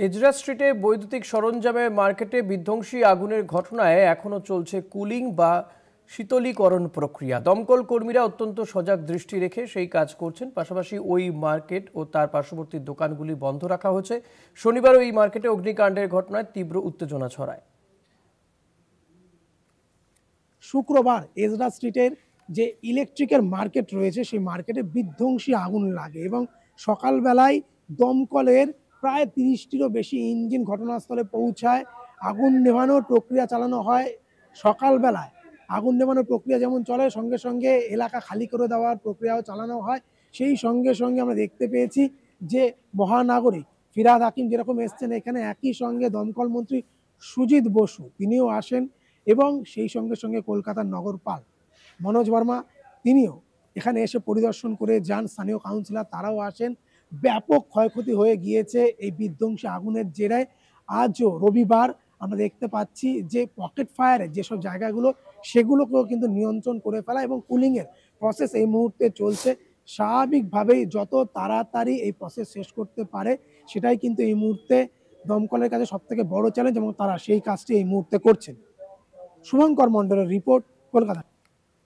Ezra স্ট্রিটে বৈদ্যুতিক সরঞ্জামের মার্কেটে বিধ্বংসী আগুনের ঘটনায় এখনও চলছে কুলিং বা শীতলীকরণ প্রক্রিয়া। দমকল কর্মীরা অত্যন্ত সজাগ দৃষ্টি রেখে সেই কাজ করছেন। পাশাপাশি ওই মার্কেট ও তার পার্শ্ববর্তী দোকানগুলি বন্ধ রাখা হয়েছে। শনিবার ওই মার্কেটে অগ্নিকাণ্ডের ঘটনায় তীব্র উত্তেজনা ছড়ায়। শুক্রবার এজরা স্ট্রিটের যে ইলেকট্রিকের মার্কেট রয়েছে সেই মার্কেটে বিধ্বংসী আগুন লাগে এবং সকালবেলায় দমকলের প্রায় ৩০টিরও বেশি ইঞ্জিন ঘটনাস্থলে পৌঁছায়। আগুন নেভানোর প্রক্রিয়া চালানো হয় সকালবেলায়। আগুন নেভানোর প্রক্রিয়া যেমন চলে, সঙ্গে সঙ্গে এলাকা খালি করে দেওয়ার প্রক্রিয়াও চালানো হয়। সেই সঙ্গে সঙ্গে আমরা দেখতে পেয়েছি যে মহানাগরিক ফিরহাদ হাকিম যেরকম এসছেন এখানে, একই সঙ্গে দমকল মন্ত্রী সুজিত বসু তিনিও আসেন এবং সেই সঙ্গে সঙ্গে কলকাতার নগরপাল মনোজ বর্মা তিনিও এখানে এসে পরিদর্শন করে যান। স্থানীয় কাউন্সিলর তারাও আসেন। ব্যাপক ক্ষয়ক্ষতি হয়ে গিয়েছে এই বিধ্বংসী আগুনের জেরায়। আজও রবিবার আমরা দেখতে পাচ্ছি যে পকেট ফায়ারের যেসব জায়গাগুলো সেগুলোকেও কিন্তু নিয়ন্ত্রণ করে ফেলা এবং কুলিংয়ের প্রসেস এই মুহূর্তে চলছে। স্বাভাবিকভাবেই যত তাড়াতাড়ি এই প্রসেস শেষ করতে পারে সেটাই কিন্তু এই মুহূর্তে দমকলের কাছে সবথেকে বড় চ্যালেঞ্জ এবং তারা সেই কাজটি এই মুহূর্তে করছেন। শুভঙ্কর মণ্ডলের রিপোর্ট, কলকাতা।